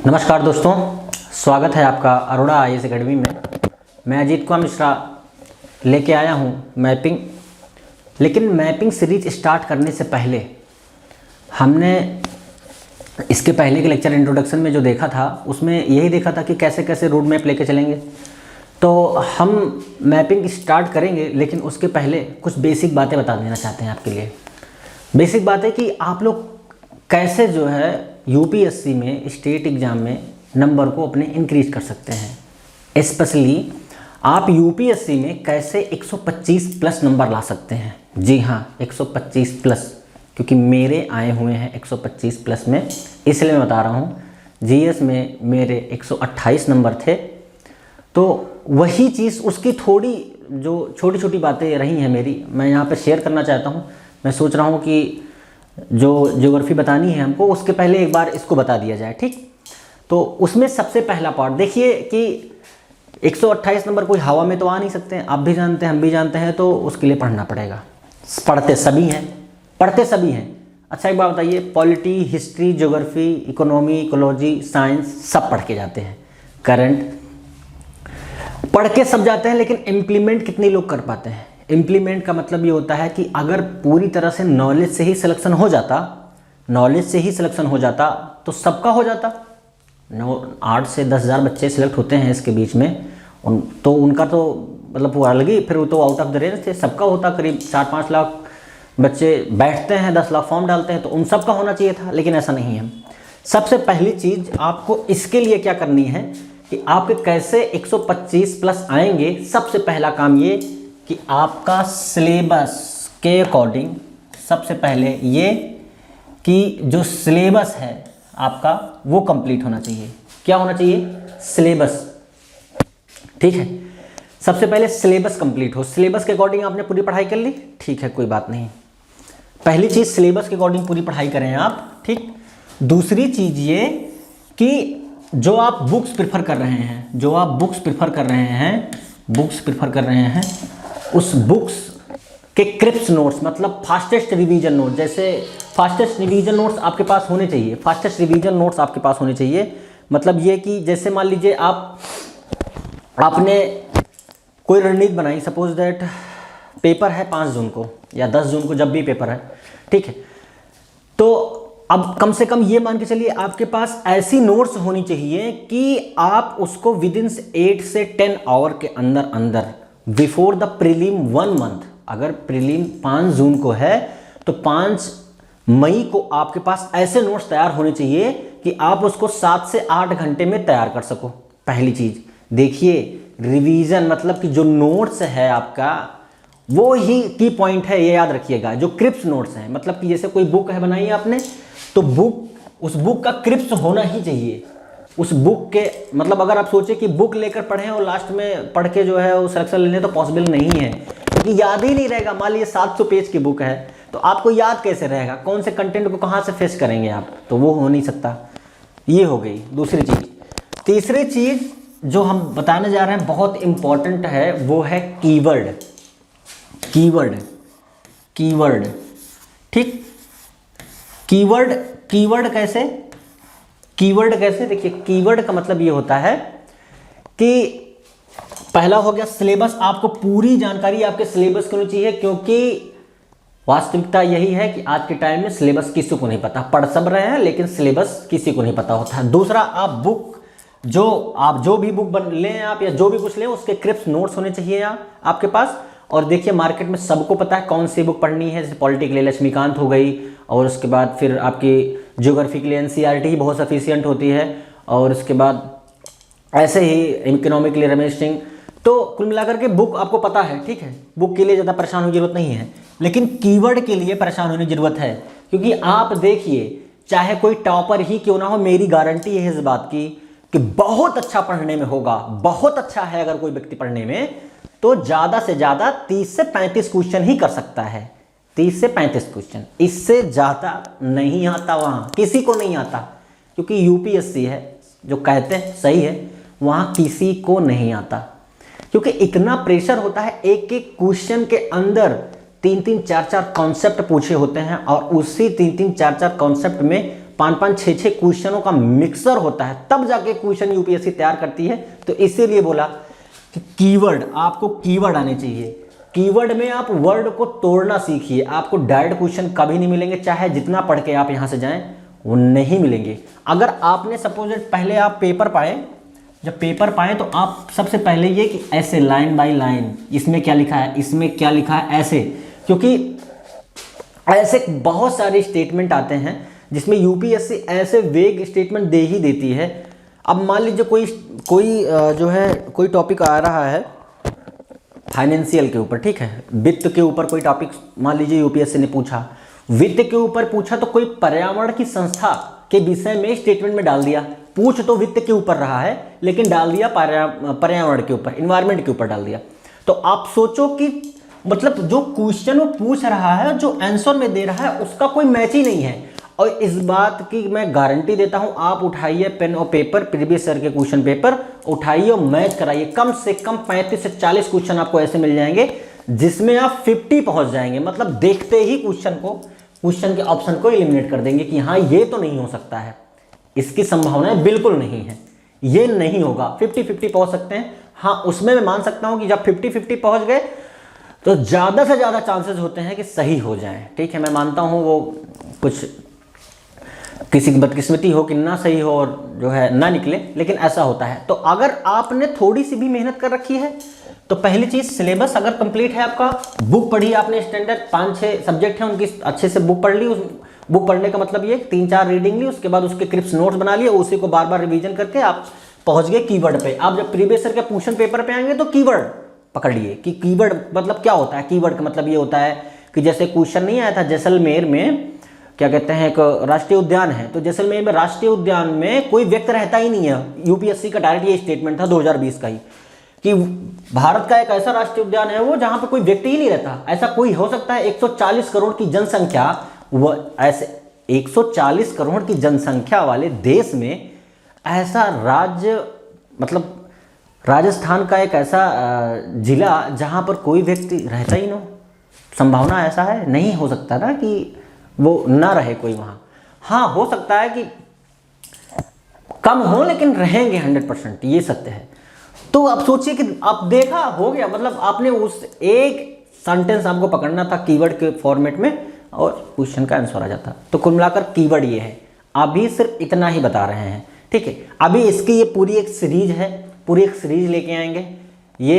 नमस्कार दोस्तों, स्वागत है आपका अरोड़ा आईएएस एकेडमी में। मैं अजीत कुमार मिश्रा लेके आया हूँ मैपिंग। लेकिन मैपिंग सीरीज स्टार्ट करने से पहले हमने इसके पहले के लेक्चर इंट्रोडक्शन में जो देखा था उसमें यही देखा था कि कैसे कैसे रोड मैप लेके चलेंगे। तो हम मैपिंग स्टार्ट करेंगे, लेकिन उसके पहले कुछ बेसिक बातें बता देना चाहते हैं आपके लिए। बेसिक बात है कि आप लोग कैसे जो है यूपीएससी में स्टेट एग्ज़ाम में नंबर को अपने इंक्रीज कर सकते हैं। स्पेशली आप यूपीएससी में कैसे 125 प्लस नंबर ला सकते हैं। जी हाँ, 125 प्लस, क्योंकि मेरे आए हुए हैं 125 प्लस में, इसलिए मैं बता रहा हूँ। जीएस में मेरे 128 नंबर थे। तो वही चीज़, उसकी थोड़ी जो छोटी छोटी बातें रही हैं मेरी, मैं यहाँ पे शेयर करना चाहता हूँ। मैं सोच रहा हूँ कि जो ज्योग्राफी बतानी है हमको, उसके पहले एक बार इसको बता दिया जाए, ठीक। तो उसमें सबसे पहला पार्ट देखिए कि 128 नंबर कोई हवा में तो आ नहीं सकते हैं। आप भी जानते हैं, हम भी जानते हैं, तो उसके लिए पढ़ना पड़ेगा। पढ़ते सभी हैं। अच्छा एक बात बताइए, polity, history, geography, economy, ecology, science सब पढ़ के जाते हैं। करंट पढ़ के सब जाते हैं, लेकिन इम्प्लीमेंट कितने लोग कर पाते हैं? इम्प्लीमेंट का मतलब ये होता है कि अगर पूरी तरह से नॉलेज से ही सिलेक्शन हो जाता तो सबका हो जाता। 8 से 10,000 बच्चे सिलेक्ट होते हैं इसके बीच में, तो उनका तो मतलब वो अलग ही, फिर वो तो आउट ऑफ द रेंज थे। सबका होता, करीब 4-5 लाख बच्चे बैठते हैं, 10 लाख फॉर्म डालते हैं, तो उन सबका होना चाहिए था, लेकिन ऐसा नहीं है। सबसे पहली चीज़ आपको इसके लिए क्या करनी है कि आपके कैसे 125 प्लस आएंगे। सबसे पहला काम ये कि आपका सिलेबस के अकॉर्डिंग, सबसे पहले ये कि जो सिलेबस है आपका वो कंप्लीट होना चाहिए। क्या होना चाहिए? सिलेबस, ठीक है। सबसे पहले सिलेबस कंप्लीट हो। सिलेबस के अकॉर्डिंग आपने पूरी पढ़ाई कर ली, ठीक है, कोई बात नहीं। पहली चीज़, सिलेबस के अकॉर्डिंग पूरी पढ़ाई करें आप, ठीक। दूसरी चीज़ ये कि जो आप बुक्स प्रेफर कर रहे हैं, उस बुक्स के क्रिप्स नोट्स, मतलब फास्टेस्ट रिवीजन नोट, जैसे फास्टेस्ट रिवीजन नोट्स आपके पास होने चाहिए। मतलब ये कि जैसे मान लीजिए आपने कोई रणनीति बनाई, सपोज दैट पेपर है 5 जून को या 10 जून को, जब भी पेपर है, ठीक है। तो अब कम से कम ये मान के चलिए आपके पास ऐसी नोट्स होनी चाहिए कि आप उसको विद इन 8 से 10 आवर के अंदर बिफोर द प्रीलिम 1 मंथ, अगर प्रीलिम 5 जून को है तो 5 मई को आपके पास ऐसे नोट्स तैयार होने चाहिए कि आप उसको 7 से 8 घंटे में तैयार कर सको। पहली चीज देखिए, रिवीजन मतलब कि जो नोट्स है आपका वो ही की पॉइंट है, ये याद रखिएगा। जो क्रिप्स नोट्स हैं, मतलब कि जैसे कोई बुक है बनाई आपने, तो उस बुक का क्रिप्स होना ही चाहिए। उस बुक के मतलब अगर आप सोचे कि बुक लेकर पढ़ें और लास्ट में पढ़ के जो है वो सिलेक्शन लेने, तो पॉसिबल नहीं है, क्योंकि याद ही नहीं रहेगा। मान लीजिए 700 पेज की बुक है, तो आपको याद कैसे रहेगा? कौन से कंटेंट को कहाँ से फेस करेंगे आप? तो वो हो नहीं सकता। ये हो गई दूसरी चीज़। तीसरी चीज़ जो हम बताने जा रहे हैं बहुत इंपॉर्टेंट है, वो है कीवर्ड, ठीक। कीवर्ड कैसे? देखिए, कीवर्ड का मतलब ये होता है कि पहला हो गया सिलेबस। आपको पूरी जानकारी आपके सिलेबस की होनी चाहिए, क्योंकि वास्तविकता यही है कि आज के टाइम में सिलेबस किसी को नहीं पता। पढ़ सब रहे हैं, लेकिन सिलेबस किसी को नहीं पता होता है। दूसरा, आप जो भी बुक लें आप, या जो भी कुछ लें, उसके क्रिप्स नोट्स होने चाहिए आपके पास। और देखिए, मार्केट में सबको पता है कौन सी बुक पढ़नी है। जैसे पॉलिटी के लिए लक्ष्मीकांत हो गई, और उसके बाद फिर आपकी ज्योग्राफी के लिए एनसीईआरटी ही बहुत सफिशिएंट होती है, और उसके बाद ऐसे ही इकोनॉमी के लिए रमेश सिंह। तो कुल मिलाकर के बुक आपको पता है, ठीक है। बुक के लिए ज़्यादा परेशान होने की जरूरत नहीं है, लेकिन कीवर्ड के लिए परेशान होने की जरूरत है। क्योंकि आप देखिए, चाहे कोई टॉपर ही क्यों ना हो, मेरी गारंटी है इस बात की कि बहुत अच्छा पढ़ने में होगा। बहुत अच्छा है अगर कोई व्यक्ति पढ़ने में, तो ज़्यादा से ज़्यादा 30 से 35 क्वेश्चन ही कर सकता है। 30 से 35 क्वेश्चन, इससे ज़्यादा नहीं आता, वहाँ किसी को नहीं आता। क्योंकि यूपीएससी है, जो कहते हैं सही है, वहाँ किसी को नहीं आता, क्योंकि इतना प्रेशर होता है। एक एक क्वेश्चन के अंदर 3-3, 4-4 कॉन्सेप्ट पूछे होते हैं, और उसी 3-3, 4-4 कॉन्सेप्ट में 5-5, 6-6 क्वेश्चनों का मिक्सर होता है, तब जाके क्वेश्चन यूपीएससी तैयार करती है। तो इसीलिए बोला कि कीवर्ड, आपको कीवर्ड आने चाहिए। कीवर्ड में आप वर्ड को तोड़ना सीखिए, आपको डायरेक्ट क्वेश्चन कभी नहीं मिलेंगे, चाहे जितना पढ़ के आप यहाँ से जाएं वो नहीं मिलेंगे। अगर आपने सपोज पहले आप पेपर पाए, जब पेपर पाए तो आप सबसे पहले ये कि ऐसे लाइन बाय लाइन इसमें क्या लिखा है, इसमें क्या लिखा है, ऐसे, क्योंकि ऐसे बहुत सारे स्टेटमेंट आते हैं जिसमें यूपीएससी ऐसे वेग स्टेटमेंट दे ही देती है। अब मान लीजिए कोई टॉपिक आ रहा है फाइनेंशियल के ऊपर, ठीक है, वित्त के ऊपर कोई टॉपिक मान लीजिए यूपीएससी ने पूछा, वित्त के ऊपर पूछा तो कोई पर्यावरण की संस्था के विषय में स्टेटमेंट में डाल दिया। पूछ तो वित्त के ऊपर रहा है लेकिन डाल दिया पर्यावरण के ऊपर, इन्वायरमेंट के ऊपर डाल दिया। तो आप सोचो कि मतलब जो क्वेश्चन वो पूछ रहा है, जो आंसर में दे रहा है, उसका कोई मैच ही नहीं है। और इस बात की मैं गारंटी देता हूं, आप उठाइए पेन और पेपर, प्रीवियस ईयर के क्वेश्चन पेपर उठाइए और मैच कराइए, कम से कम 35 से 40 क्वेश्चन आपको ऐसे मिल जाएंगे जिसमें आप 50 पहुंच जाएंगे। मतलब देखते ही क्वेश्चन के ऑप्शन को एलिमिनेट कर देंगे कि हाँ ये तो नहीं हो सकता है, इसकी संभावनाएं बिल्कुल नहीं है, ये नहीं होगा। 50-50 पहुंच सकते हैं, हाँ उसमें मैं मान सकता हूं कि जब 50-50 पहुंच गए तो ज़्यादा से ज़्यादा चांसेस होते हैं कि सही हो जाए। ठीक है, मैं मानता हूँ वो कुछ किसी की बदकिस्मती हो कि ना सही हो और जो है ना निकले, लेकिन ऐसा होता है। तो अगर आपने थोड़ी सी भी मेहनत कर रखी है तो पहली चीज़ सिलेबस अगर कंप्लीट है आपका, बुक पढ़ी आपने, स्टैंडर्ड 5-6 सब्जेक्ट हैं उनकी अच्छे से बुक पढ़ ली। उस बुक पढ़ने का मतलब ये 3-4 रीडिंग ली, उसके बाद उसके क्रिप्स नोट्स बना लिए, उसी को बार बार रिवीजन करके आप पहुंच गए कीवर्ड पे। आप जब प्रीवियस ईयर के क्वेश्चन पेपर पे आएंगे तो कीवर्ड पकड़ लिए कि कीवर्ड मतलब क्या होता है। कीवर्ड का मतलब ये होता है कि जैसे क्वेश्चन नहीं आया था जैसलमेर में, क्या कहते हैं, एक राष्ट्रीय उद्यान है, तो जैसलमेर में राष्ट्रीय उद्यान में कोई व्यक्ति रहता ही नहीं है। यूपीएससी का डायरेक्ट ये स्टेटमेंट था 2020 का ही कि भारत का एक ऐसा राष्ट्रीय उद्यान है वो जहां पर कोई व्यक्ति ही नहीं रहता। ऐसा कोई हो सकता है? 140 करोड़ की जनसंख्या, वह ऐसे 140 करोड़ की जनसंख्या वाले देश में ऐसा राज्य, मतलब राजस्थान का एक ऐसा जिला जहां पर कोई व्यक्ति रहता ही ना हो, संभावना ऐसा है? नहीं हो सकता ना कि वो ना रहे कोई वहां। हाँ हो सकता है कि कम हो लेकिन रहेंगे 100%, ये सत्य है। तो आप सोचिए कि आप देखा हो गया, मतलब आपने उस एक सेंटेंस आपको पकड़ना था कीवर्ड के फॉर्मेट में और क्वेश्चन का आंसर आ जाता। तो कुल मिलाकर कीवर्ड ये है, अभी सिर्फ इतना ही बता रहे हैं। ठीक है, अभी इसकी ये पूरी एक सीरीज है, पूरी एक सीरीज लेके आएंगे। ये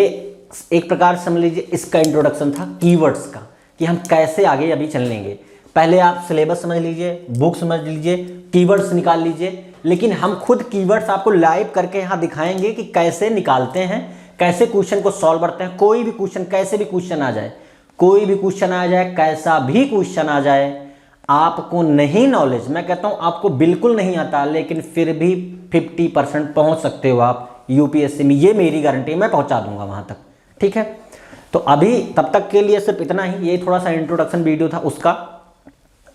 एक प्रकार से समझ लीजिए इसका इंट्रोडक्शन था कीवर्ड्स का, कि हम कैसे आगे अभी चलेंगे। पहले आप सिलेबस समझ लीजिए, बुक समझ लीजिए, कीवर्ड्स निकाल लीजिए, लेकिन हम खुद कीवर्ड्स आपको लाइव करके यहाँ दिखाएंगे कि कैसे निकालते हैं, कैसे क्वेश्चन को सॉल्व करते हैं। कोई भी क्वेश्चन, कैसे भी क्वेश्चन आ जाए, कोई भी क्वेश्चन आ जाए, कैसा भी क्वेश्चन आ जाए, आपको नहीं नॉलेज, मैं कहता हूँ आपको बिल्कुल नहीं आता, लेकिन फिर भी 50% पहुँच सकते हो आप यूपीएससी में, ये मेरी गारंटी है, मैं पहुँचा दूंगा वहाँ तक। ठीक है, तो अभी तब तक के लिए सिर्फ इतना ही। ये थोड़ा सा इंट्रोडक्शन वीडियो था उसका,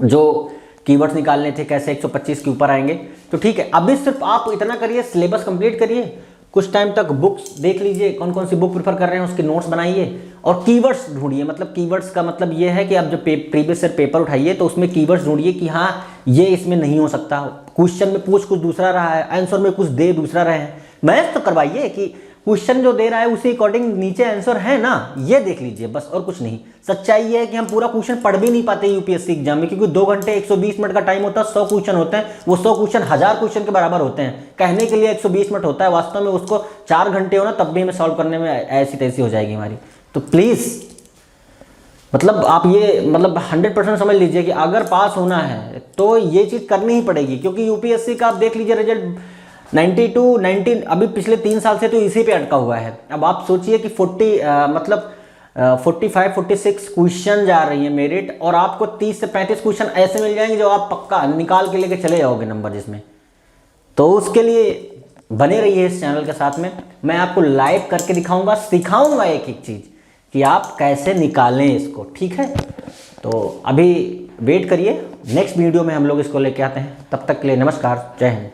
जो कीवर्ड्स निकालने थे, कैसे 125 के ऊपर आएंगे। तो ठीक है, अभी सिर्फ आप इतना करिए, सिलेबस कंप्लीट करिए, कुछ टाइम तक बुक्स देख लीजिए, कौन कौन सी बुक प्रेफर कर रहे हैं उसके नोट्स बनाइए और कीवर्ड्स ढूंढिए। मतलब कीवर्ड्स का मतलब ये है कि आप जब प्रीवियस ईयर पेपर उठाइए तो उसमें कीवर्ड्स ढूंढिए कि हाँ ये इसमें नहीं हो सकता, क्वेश्चन में पूछ कुछ दूसरा रहा है, आंसर में कुछ दे दूसरा रहे हैं। मैच तो करवाइए कि क्वेश्चन जो दे रहा है उसी अकॉर्डिंग नीचे आंसर है ना, ये देख लीजिए बस, और कुछ नहीं। सच्चाई ये है कि हम पूरा क्वेश्चन पढ़ भी नहीं पाते यूपीएससी एग्जाम में, क्योंकि 2 घंटे 120 मिनट का टाइम होता है, 100 क्वेश्चन होते हैं, वो 100 क्वेश्चन 1000 क्वेश्चन के बराबर होते हैं। कहने के लिए 120 मिनट होता है, वास्तव में उसको 4 घंटे हो ना तब भी हमें सॉल्व करने में ऐसी तैसी हो जाएगी हमारी। तो प्लीज़ मतलब आप ये मतलब 100% समझ लीजिए कि अगर पास होना है तो ये चीज़ करनी ही पड़ेगी, क्योंकि यूपीएससी का आप देख लीजिए रिजल्ट 92, 19 अभी पिछले 3 साल से तो इसी पे अटका हुआ है। अब आप सोचिए कि 45-46 क्वेश्चन जा रही है मेरिट, और आपको 30 से 35 क्वेश्चन ऐसे मिल जाएंगे जो आप पक्का निकाल के लेके चले जाओगे नंबर जिसमें। तो उसके लिए बने रहिए इस चैनल के साथ में, मैं आपको लाइव करके दिखाऊंगा, सिखाऊंगा एक एक चीज़ कि आप कैसे निकालें इसको। ठीक है, तो अभी वेट करिए, नेक्स्ट वीडियो में हम लोग इसको लेके आते हैं। तब तक के लिए नमस्कार, जय हिंद।